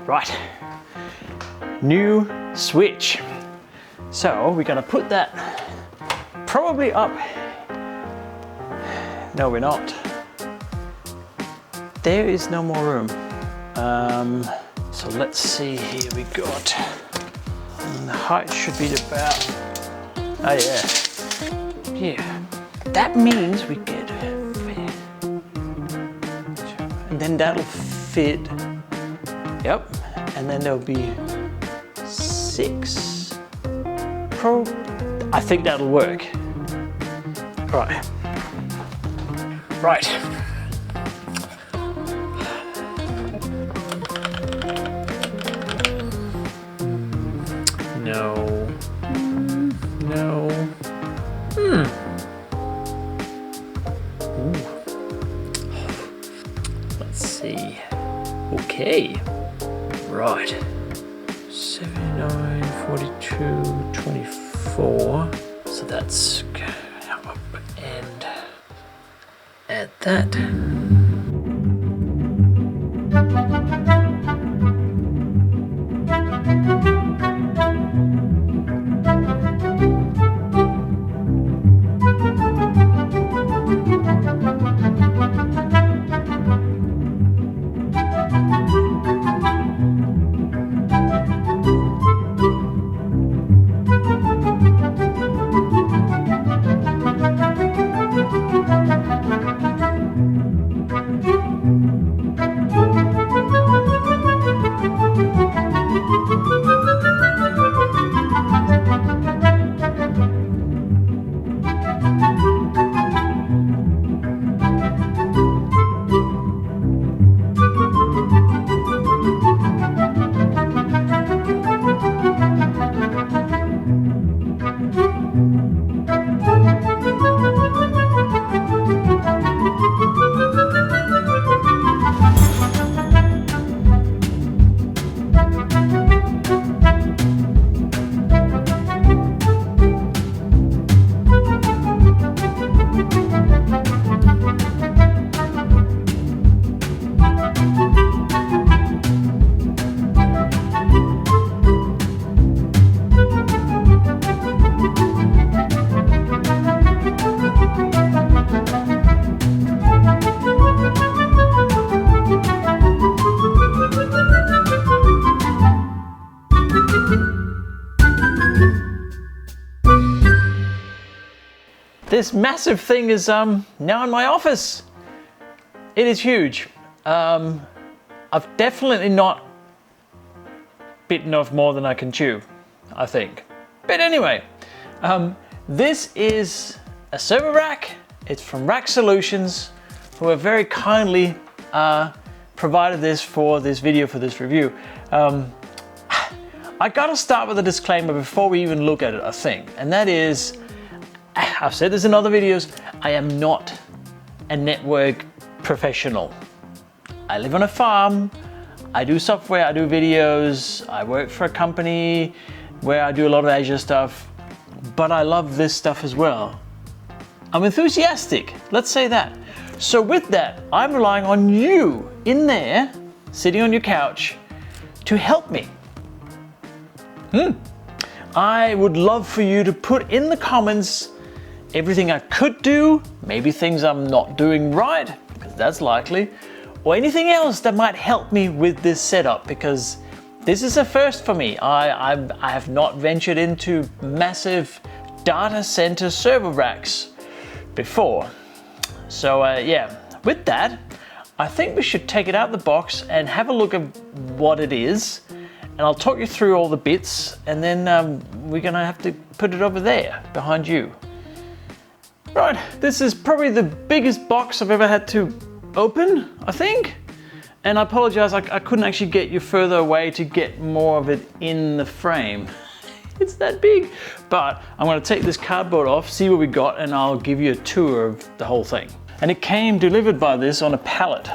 Right, new switch. So we're gonna put that probably up. No, we're not. There is no more room. So let's see here, we got, and the height should be about, oh yeah. That means we get, and then that'll fit, yep, and then there'll be 6. I think that'll work. Right. No. Ooh. Let's see. Okay. Right. 79, 42, 24. So that's up and add that. This massive thing is now in my office. It is huge. I've definitely not bitten off more than I can chew, I think. But anyway, this is a server rack. It's from Rack Solutions, who have very kindly provided this for this video, for this review. I gotta start with a disclaimer before we even look at it, I think, and that is, I've said this in other videos, I am not a network professional. I live on a farm, I do software, I do videos, I work for a company where I do a lot of Azure stuff, but I love this stuff as well. I'm enthusiastic, let's say that. So with that, I'm relying on you in there, sitting on your couch, to help me. I would love for you to put in the comments everything I could do, maybe things I'm not doing right, because that's likely, or anything else that might help me with this setup, because this is a first for me. I have not ventured into massive data center server racks before. So yeah, with that, I think we should take it out of the box and have a look at what it is, and I'll talk you through all the bits, and then we're gonna have to put it over there behind you. Right, this is probably the biggest box I've ever had to open, I think. And I apologize, I couldn't actually get you further away to get more of it in the frame. It's that big. But I'm gonna take this cardboard off, see what we got, and I'll give you a tour of the whole thing. And it came delivered by this on a pallet.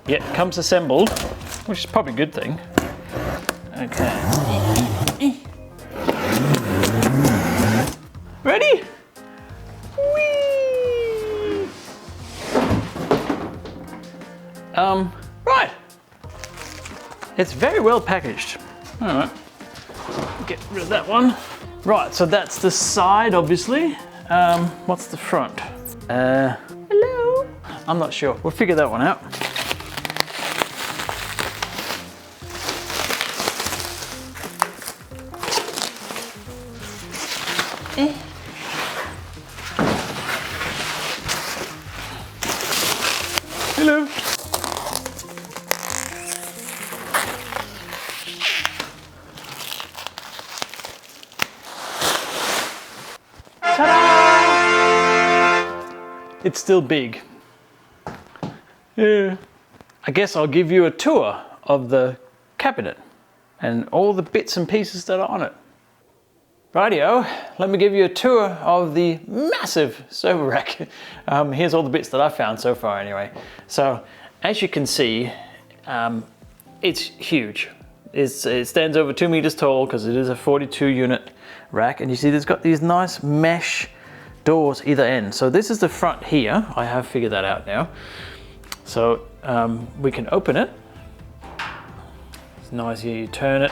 Yeah, it comes assembled, which is probably a good thing. Okay. Ready? Right. It's very well packaged. All right, get rid of that one. Right, so that's the side, obviously. What's the front? Hello? I'm not sure. We'll figure that one out. Hello. It's still big. Yeah. I guess I'll give you a tour of the cabinet and all the bits and pieces that are on it. Rightio, let me give you a tour of the massive sofa rack. Here's all the bits that I've found so far anyway. So as you can see, it's huge. It stands over 2 meters tall because it is a 42 unit rack, and you see it's got these nice mesh doors either end. So this is the front here. I have figured that out now. So we can open it. It's nice here, you turn it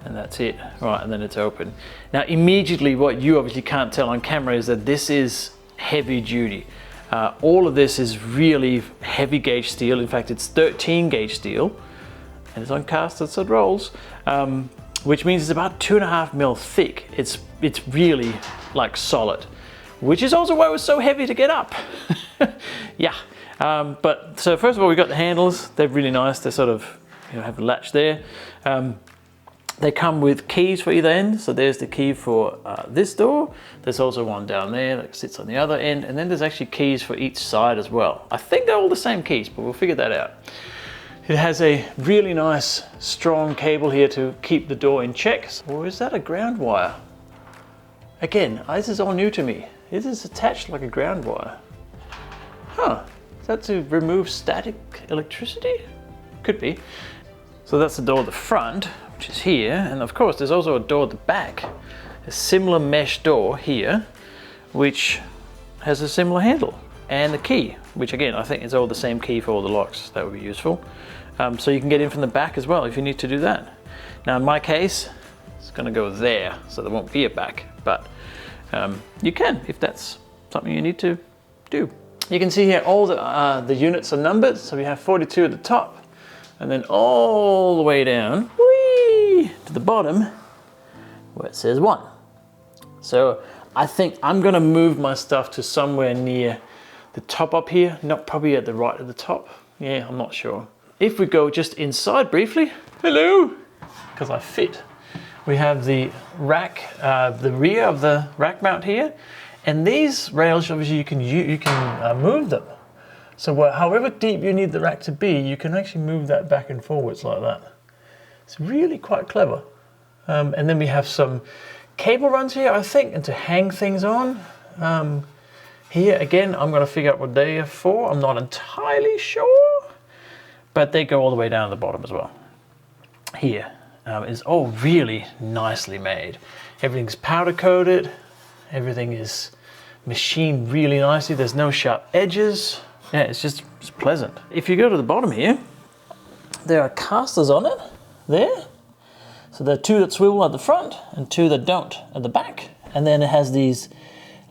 and that's it. Right, and then it's open. Now immediately what you obviously can't tell on camera is that this is heavy duty. All of this is really heavy gauge steel. In fact, it's 13 gauge steel and it's on casters so it rolls, which means it's about 2.5 mil thick. It's really like solid, which is also why it was so heavy to get up. Yeah, but so first of all, we got the handles. They're really nice. They're sort of, you know, have a latch there. They come with keys for either end. So there's the key for this door. There's also one down there that sits on the other end. And then there's actually keys for each side as well. I think they're all the same keys, but we'll figure that out. It has a really nice strong cable here to keep the door in check. Or is that a ground wire? Again, this is all new to me. Is this attached like a ground wire? Huh, is that to remove static electricity? Could be. So that's the door at the front, which is here. And of course, there's also a door at the back, a similar mesh door here, which has a similar handle and a key, which again, I think is all the same key for all the locks. That would be useful. So you can get in from the back as well if you need to do that. Now in my case, it's gonna go there, so there won't be a back, but you can if that's something you need to do. You can see here all the units are numbered. So we have 42 at the top and then all the way down whee, to the bottom where it says 1. So I think I'm gonna move my stuff to somewhere near the top up here, not probably at the right of the top. Yeah, I'm not sure. If we go just inside briefly, hello, because I fit. We have the rack, the rear of the rack mount here, and these rails obviously you can move them. So however deep you need the rack to be, you can actually move that back and forwards like that. It's really quite clever. And then we have some cable runs here, I think, and to hang things on. Here again, I'm going to figure out what they are for. I'm not entirely sure, but they go all the way down to the bottom as well. Here. It's all really nicely made. Everything's powder coated. Everything is machined really nicely. There's no sharp edges. Yeah, it's pleasant. If you go to the bottom here, there are casters on it there. So there are 2 that swivel at the front and 2 that don't at the back. And then it has these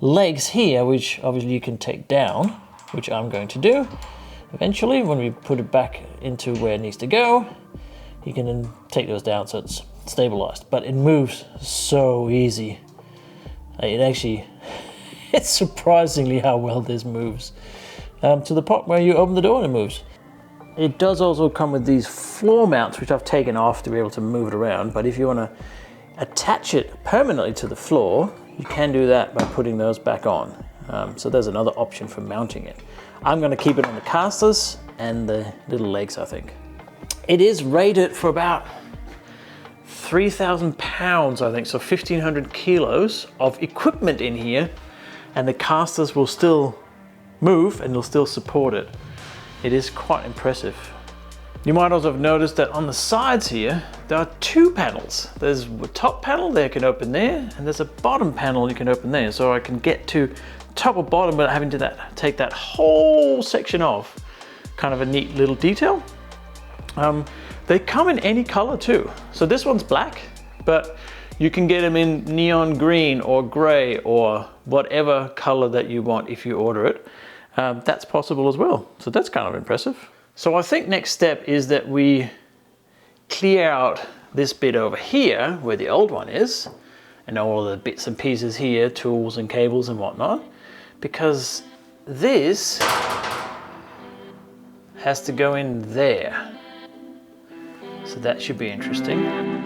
legs here, which obviously you can take down, which I'm going to do eventually when we put it back into where it needs to go. You can then take those down so it's stabilized, but it moves so easy. It's surprisingly how well this moves. To the point where you open the door and it moves. It does also come with these floor mounts, which I've taken off to be able to move it around, but if you want to attach it permanently to the floor, you can do that by putting those back on. So there's another option for mounting it. I'm going to keep it on the casters and the little legs, I think. It is rated for about 3,000 pounds, I think, so 1,500 kilos of equipment in here, and the casters will still move and they'll still support it. It is quite impressive. You might also have noticed that on the sides here, there are 2 panels. There's a top panel there, you can open there, and there's a bottom panel you can open there. So I can get to top or bottom without having to take that whole section off. Kind of a neat little detail. They come in any color too. So this one's black, but you can get them in neon green or gray or whatever color that you want if you order it. That's possible as well. So that's kind of impressive. So I think next step is that we clear out this bit over here where the old one is, and all the bits and pieces here, tools and cables and whatnot, because this has to go in there. So that should be interesting.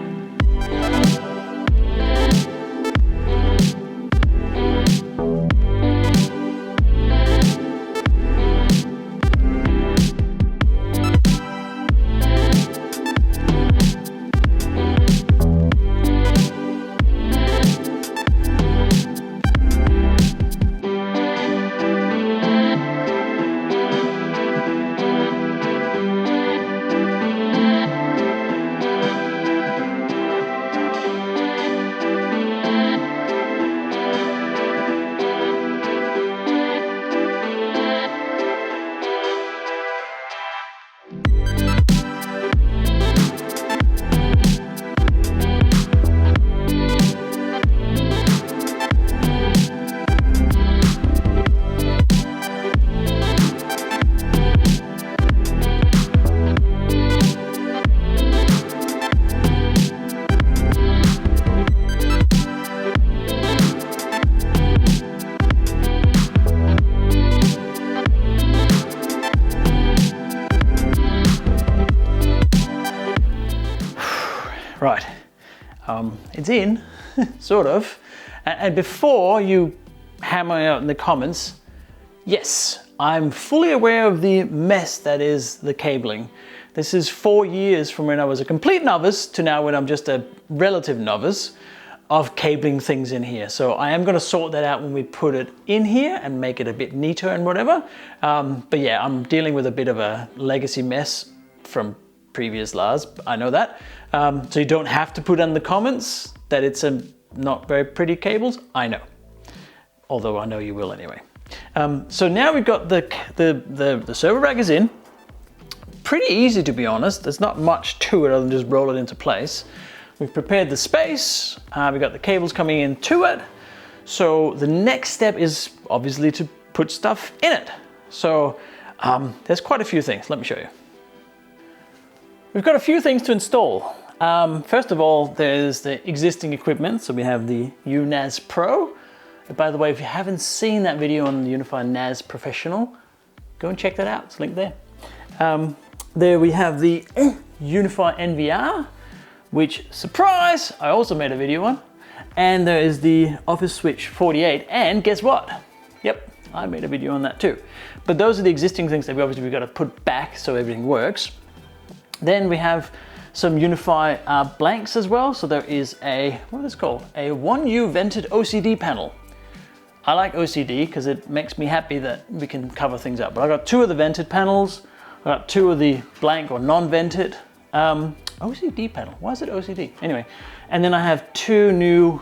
Right, it's in, sort of. And before you hammer out in the comments, yes, I'm fully aware of the mess that is the cabling. This is 4 years from when I was a complete novice to now when I'm just a relative novice of cabling things in here. So I am gonna sort that out when we put it in here and make it a bit neater and whatever. But yeah, I'm dealing with a bit of a legacy mess from previous Lars, I know that. So you don't have to put in the comments that it's a not very pretty cables, I know. Although I know you will anyway. So now we've got the servo rack is in. Pretty easy, to be honest. There's not much to it other than just roll it into place. We've prepared the space. We've got the cables coming into it. So the next step is obviously to put stuff in it. So there's quite a few things. Let me show you. We've got a few things to install. First of all, there's the existing equipment. So we have the UNAS Pro. By the way, if you haven't seen that video on the Unifi NAS Professional, go and check that out. It's linked there. There we have the Unifi NVR, which, surprise, I also made a video on. And there is the Office Switch 48. And guess what? Yep, I made a video on that too. But those are the existing things that we've got to put back so everything works. Then we have some Unifi blanks as well. So there is a, what is it called? A 1U vented OCD panel. I like OCD because it makes me happy that we can cover things up. But I got 2 of the vented panels. I got 2 of the blank or non-vented. OCD panel, why is it OCD? Anyway, and then I have 2 new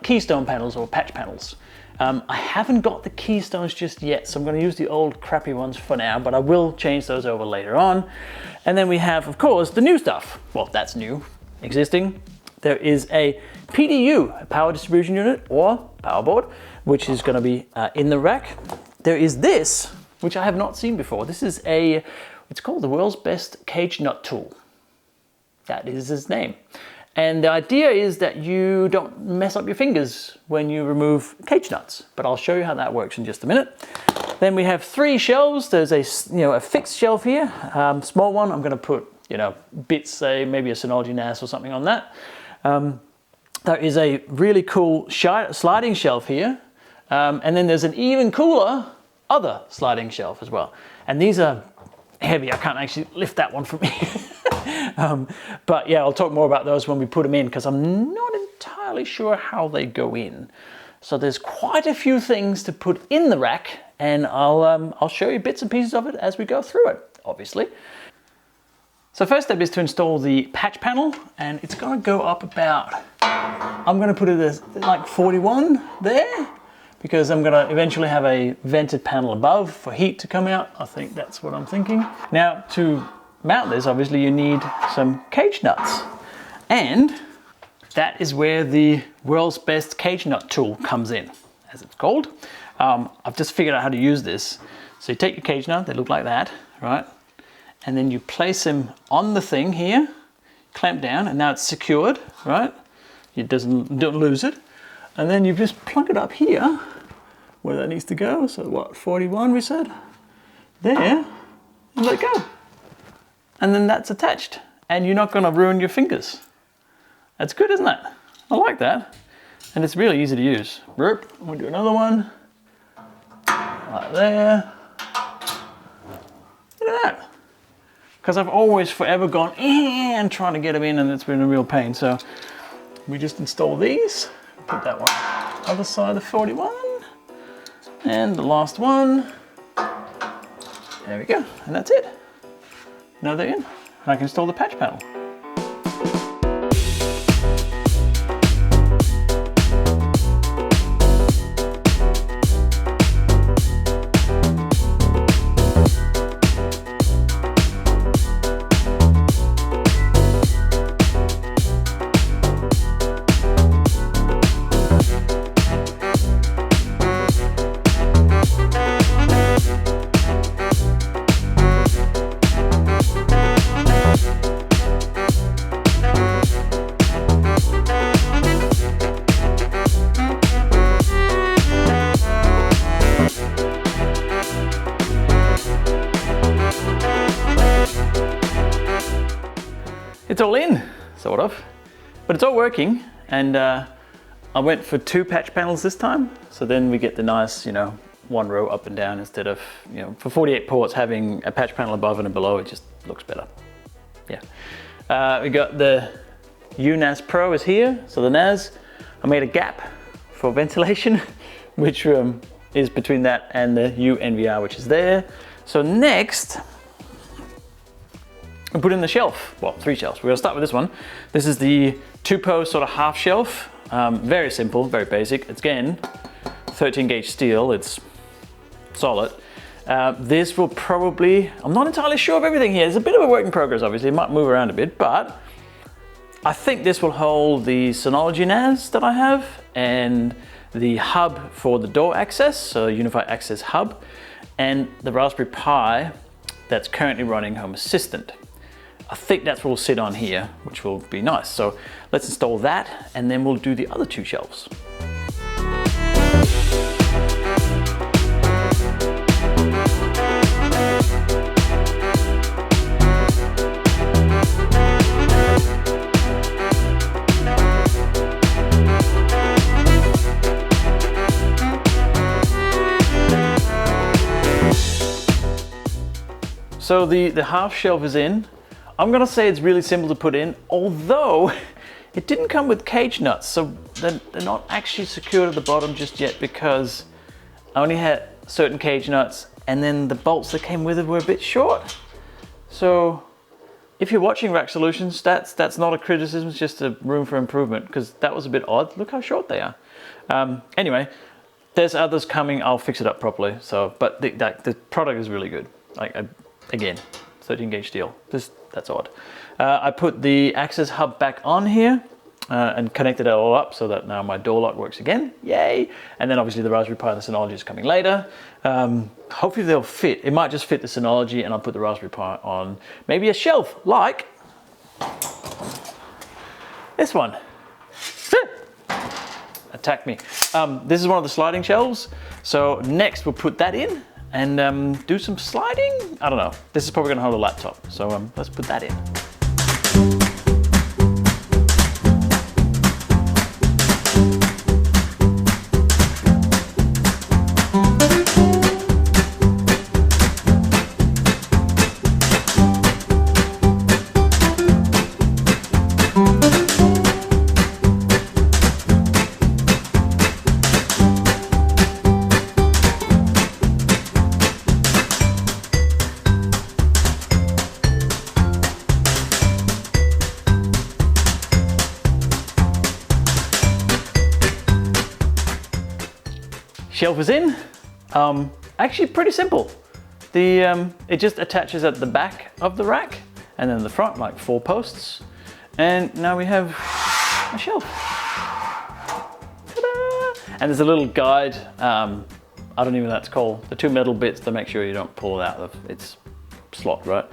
keystone panels or patch panels. I haven't got the keystones just yet, so I'm going to use the old crappy ones for now, but I will change those over later on. And then we have, of course, the new stuff. Well, that's new, existing. There is a PDU, a power distribution unit or power board, which is going to be in the rack. There is this, which I have not seen before. This is it's called the world's best cage nut tool. That is its name. And the idea is that you don't mess up your fingers when you remove cage nuts, but I'll show you how that works in just a minute. Then we have 3 shelves. There's a fixed shelf here, small one. I'm gonna put bits, say maybe a Synology NAS or something on that. There is a really cool sliding shelf here. And then there's an even cooler other sliding shelf as well. And these are heavy. I can't actually lift that one from me. But yeah, I'll talk more about those when we put them in because I'm not entirely sure how they go in. So there's quite a few things to put in the rack, and I'll show you bits and pieces of it as we go through it, obviously. So first step is to install the patch panel, and it's going to go up about, I'm going to put it as like 41 there, because I'm going to eventually have a vented panel above for heat to come out. I think that's what I'm thinking. Now, to mount this, obviously you need some cage nuts. And that is where the world's best cage nut tool comes in, as it's called. I've just figured out how to use this. So you take your cage nut, they look like that, right? And then you place them on the thing here, clamp down, and now it's secured, right? It don't lose it. And then you just plug it up here, where that needs to go. So what, 41 we said? There, and let go. And then that's attached. And you're not gonna ruin your fingers. That's good, isn't it? I like that. And it's really easy to use. I'm gonna do another one. Like there. Look at that. Because I've always forever gone and trying to get them in, and it's been a real pain. So we just install these. Put that one other side of 41. And the last one. There we go. And that's it. Now they're in. And I can install the patch panel. It's all in, sort of, but it's all working. And I went for 2 patch panels this time. So then we get the nice, you know, 1 row up and down instead of, you know, for 48 ports, having a patch panel above and below, it just looks better. Yeah. We got the UNAS Pro is here. So the NAS, I made a gap for ventilation, which is between that and the UNVR, which is there. So next, and put in the shelf, well, 3 shelves. We're gonna start with this one. This is the 2-post sort of half shelf. Very simple, very basic. It's again, 13 gauge steel, it's solid. This will probably, I'm not entirely sure of everything here. It's a bit of a work in progress, obviously. It might move around a bit, but I think this will hold the Synology NAS that I have and the hub for the door access, so Unifi Access Hub, and the Raspberry Pi that's currently running Home Assistant. I think that's what will sit on here, which will be nice. So let's install that, and then we'll do the other 2 shelves. So the half shelf is in. I'm gonna say it's really simple to put in, although it didn't come with cage nuts, so they're not actually secured at the bottom just yet because I only had certain cage nuts, and then the bolts that came with it were a bit short. So if you're watching Rack Solutions, that's not a criticism, it's just a room for improvement, because that was a bit odd. Look how short they are. Anyway, there's others coming, I'll fix it up properly. So, but the product is really good. Again, 13 gauge steel, that's odd. I put the access hub back on here and connected it all up so that now my door lock works again, yay! And then obviously the Raspberry Pi and the Synology is coming later. Hopefully they'll fit. It might just fit the Synology, and I'll put the Raspberry Pi on maybe a shelf like this one. Attack me. This is one of the sliding shelves. So next we'll put that in and do some sliding. I don't know. This is probably gonna hold a laptop. So let's put that in. Shelf is in. Actually pretty simple. It just attaches at the back of the rack. and then the front, like 4 posts. And now we have a shelf. Ta-da! And there's a little guide, I don't even know what that's called, the 2 metal bits to make sure you don't pull it out of its slot, right?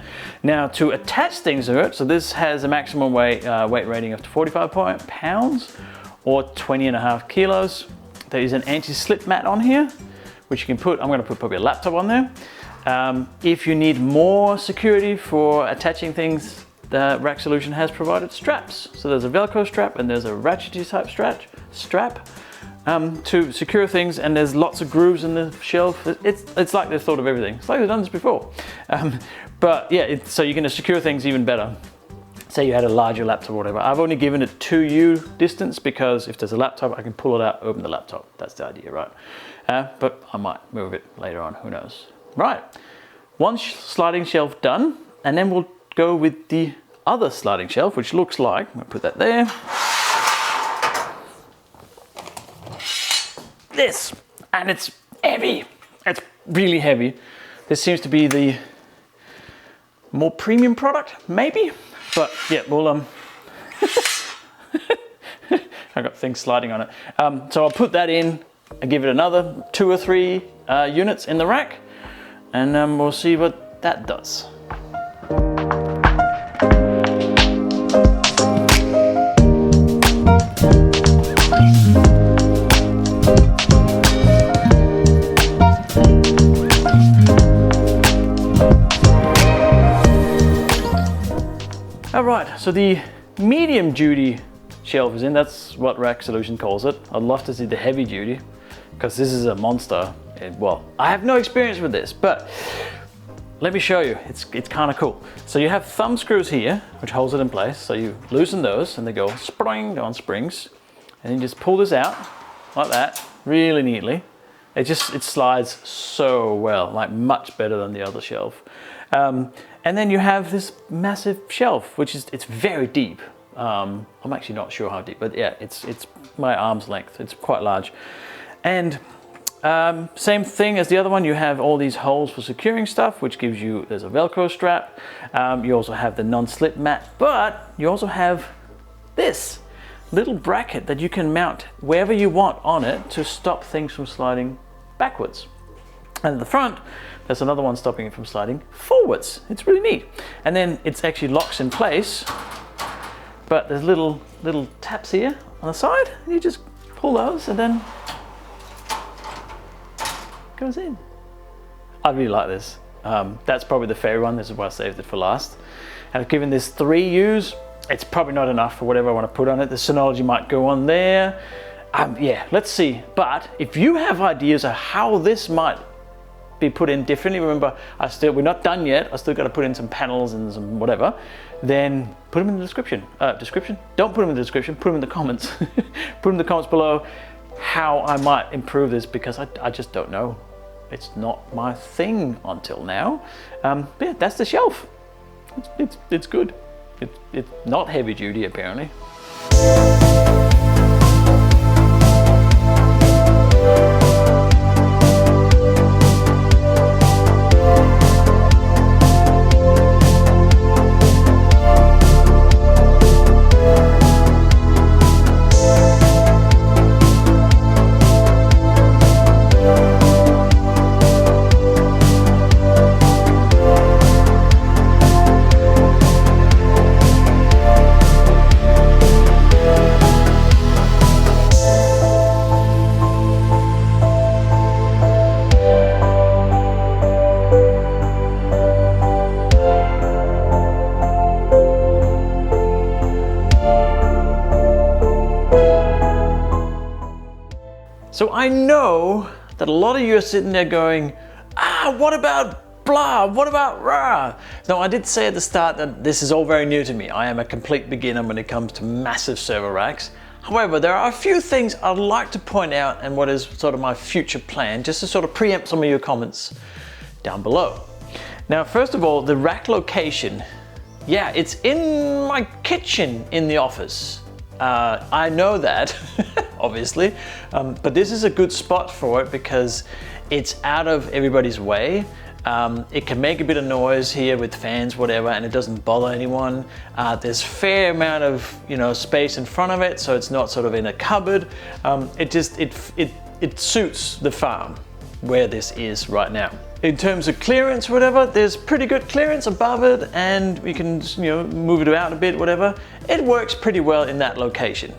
Now to attach things to it, so this has a maximum weight rating of 45 pounds or 20.5 kilos. There is an anti-slip mat on here, which you can put, I'm gonna put probably a laptop on there. If you need more security for attaching things, the Rack Solution has provided straps. So there's a Velcro strap and there's a ratchety type strap to secure things, and there's lots of grooves in the shelf. It's like they've thought of everything. It's like they've done this before. But yeah, so you're gonna secure things even better. Say you had a larger laptop or whatever. I've only given it 2U distance because if there's a laptop, I can pull it out, open the laptop. That's the idea, right? But I might move it later on, who knows? Right, one sliding shelf done, and then we'll go with the other sliding shelf, which looks like, I'm gonna put that there. This, and it's heavy. It's really heavy. This seems to be the more premium product, maybe. But yeah, we'll I got things sliding on it. So I'll put that in and give it another 2 or 3 units in the rack, and we'll see what that does. All right, so the medium duty shelf is in. That's what Rack Solution calls it. I'd love to see the heavy duty, because this is a monster. Well, I have no experience with this, but let me show you. It's kind of cool. So you have thumb screws here, which holds it in place. So you loosen those and they go spring on springs, and then you just pull this out like that, really neatly. It slides so well, like much better than the other shelf. And then you have this massive shelf, it's very deep. I'm actually not sure how deep, but yeah, it's my arm's length. It's quite large. And same thing as the other one, you have all these holes for securing stuff, which gives you, there's a Velcro strap. You also have the non-slip mat, but you also have this little bracket that you can mount wherever you want on it to stop things from sliding backwards. And at the front, there's another one stopping it from sliding forwards. It's really neat. And then it's actually locks in place, but there's little taps here on the side, and you just pull those and then it goes in. I really like this. That's probably the favorite one. This is why I saved it for last. And I've given this 3 U's. It's probably not enough for whatever I want to put on it. The Synology might go on there. Yeah, let's see. But if you have ideas of how this might be put in differently, remember, we're not done yet. I still got to put in some panels and some whatever. Then put them in the description. Don't put them in the description. Put them in the comments. Put them in the comments below how I might improve this, because I just don't know. It's not my thing until now. Yeah, that's the shelf. It's good. It's not heavy duty apparently. So I know that a lot of you are sitting there going, what about blah, what about rah? Now I did say at the start that this is all very new to me. I am a complete beginner when it comes to massive server racks. However, there are a few things I'd like to point out and what is sort of my future plan, just to sort of preempt some of your comments down below. Now, first of all, the rack location. Yeah, it's in my kitchen in the office. I know that, obviously, but this is a good spot for it because it's out of everybody's way. It can make a bit of noise here with fans, whatever, and it doesn't bother anyone. There's a fair amount of, you know, space in front of it, so it's not sort of in a cupboard. It suits the farm where this is right now. In terms of clearance, whatever, there's pretty good clearance above it, and we can, you know, move it out a bit, whatever. It works pretty well in that location,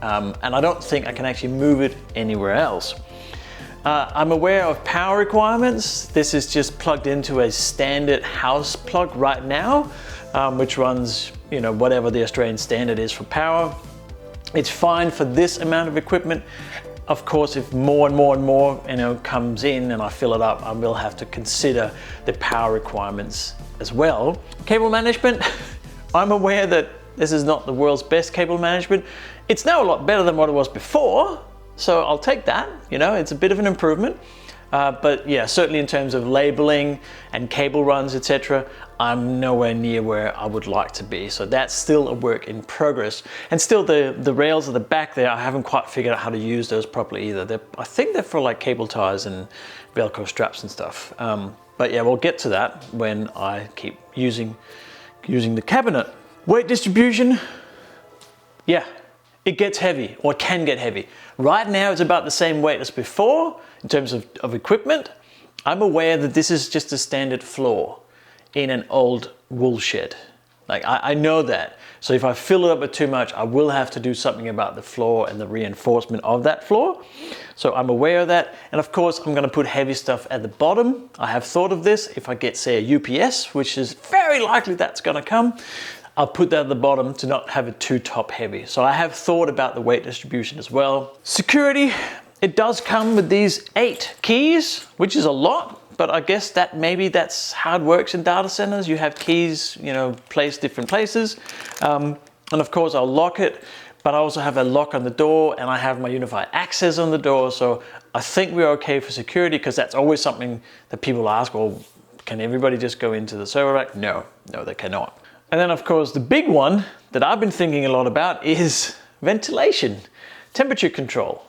and I don't think I can actually move it anywhere else. I'm aware of power requirements. This is just plugged into a standard house plug right now, which runs, you know, whatever the Australian standard is for power. It's fine for this amount of equipment. Of course, if more and more and more, you know, comes in and I fill it up, I will have to consider the power requirements as well. Cable management, I'm aware that this is not the world's best cable management. It's now a lot better than what it was before, so I'll take that. You know, it's a bit of an improvement. But yeah, certainly in terms of labeling and cable runs, etc., I'm nowhere near where I would like to be. So that's still a work in progress. And still the rails at the back there, I haven't quite figured out how to use those properly either. I think they're for like cable ties and Velcro straps and stuff. But yeah, we'll get to that when I keep using the cabinet. Weight distribution, yeah, it gets heavy, or can get heavy. Right now it's about the same weight as before in terms of equipment. I'm aware that this is just a standard floor in an old wool shed. Like I know that. So if I fill it up with too much, I will have to do something about the floor and the reinforcement of that floor. So I'm aware of that. And of course, I'm gonna put heavy stuff at the bottom. I have thought of this. If I get, say, a UPS, which is very likely that's gonna come, I'll put that at the bottom to not have it too top heavy. So I have thought about the weight distribution as well. Security, it does come with these 8 keys, which is a lot, but I guess that maybe that's how it works in data centers. You have keys, you know, placed different places. And of course I'll lock it, but I also have a lock on the door and I have my Unifi access on the door. So I think we're okay for security, because that's always something that people ask, well, can everybody just go into the server rack? No, they cannot. And then of course the big one that I've been thinking a lot about is ventilation, temperature control.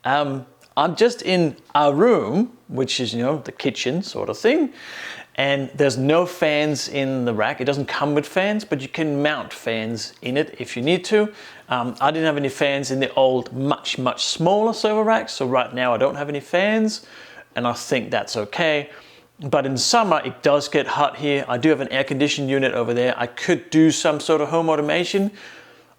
I'm just in our room, which is, you know, the kitchen sort of thing, and there's no fans in the rack. It doesn't come with fans, but you can mount fans in it if you need to. I didn't have any fans in the old, much smaller server rack, so right now I don't have any fans, and I think that's okay. But in summer, it does get hot here. I do have an air conditioning unit over there. I could do some sort of home automation.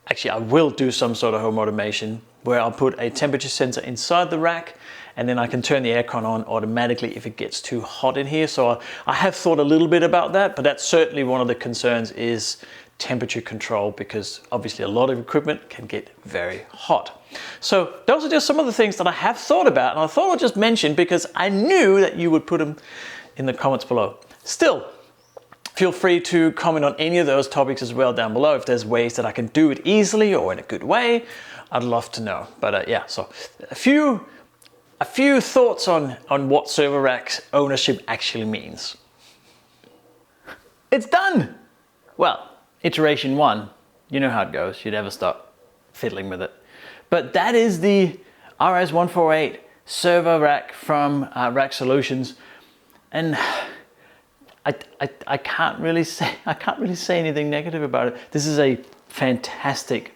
Actually, I will do some sort of home automation where I'll put a temperature sensor inside the rack, and then I can turn the aircon on automatically if it gets too hot in here. So I have thought a little bit about that, but that's certainly one of the concerns is temperature control, because obviously a lot of equipment can get very hot. So those are just some of the things that I have thought about, and I thought I'd just mention because I knew that you would put them in the comments below. Still, feel free to comment on any of those topics as well down below. If there's ways that I can do it easily or in a good way, I'd love to know. But yeah, so a few thoughts on what server rack ownership actually means. It's done. Well, iteration 1, you know how it goes. You never stop fiddling with it. But that is the RS148 server rack from Rack Solutions. And I can't really say anything negative about it. This is a fantastic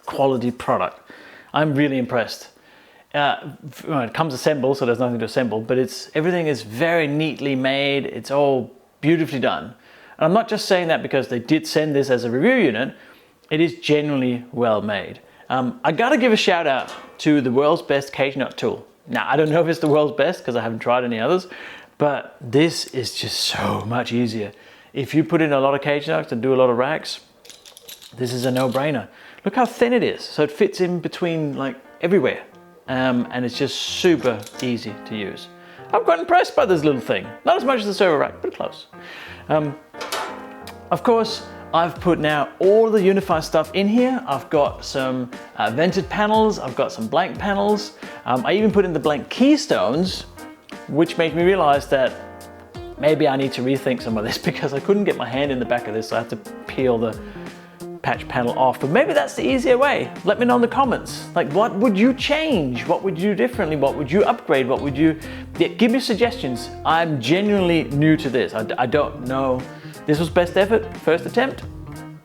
quality product. I'm really impressed. It comes assembled, so there's nothing to assemble, but everything is very neatly made. It's all beautifully done. And I'm not just saying that because they did send this as a review unit. It is genuinely well made. I gotta give a shout out to the world's best cage nut tool. Now, I don't know if it's the world's best because I haven't tried any others, but this is just so much easier. If you put in a lot of cage nuts and do a lot of racks, this is a no-brainer. Look how thin it is. So it fits in between like everywhere. And it's just super easy to use. I'm quite impressed by this little thing. Not as much as the server rack, but close. Of course, I've put now all the Unifi stuff in here. I've got some vented panels. I've got some blank panels. I even put in the blank keystones, which made me realize that maybe I need to rethink some of this because I couldn't get my hand in the back of this. So I had to peel the patch panel off, but maybe that's the easier way. Let me know in the comments. Like, what would you change? What would you do differently? What would you upgrade? What would you yeah, give me suggestions. I'm genuinely new to this. I don't know. This was best effort, first attempt?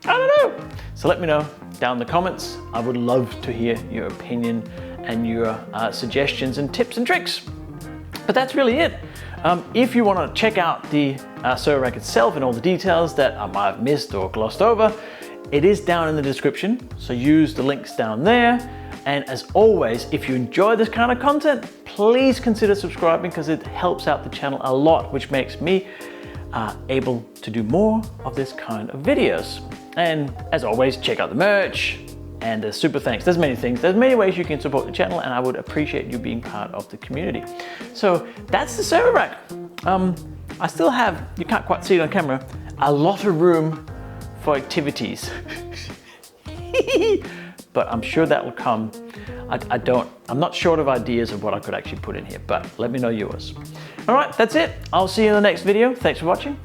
I don't know. So let me know down in the comments. I would love to hear your opinion and your suggestions and tips and tricks. But that's really it. If you want to check out the server rack itself and all the details that I might have missed or glossed over, it is down in the description. So use the links down there. And as always, if you enjoy this kind of content, please consider subscribing because it helps out the channel a lot, which makes me able to do more of this kind of videos. And as always, check out the merch and the super thanks. There's many things. There's many ways you can support the channel, and I would appreciate you being part of the community. So that's the server rack. I still have, you can't quite see it on camera, a lot of room for activities. But I'm sure that will come. I'm not short of ideas of what I could actually put in here, but let me know yours. All right, that's it. I'll see you in the next video. Thanks for watching.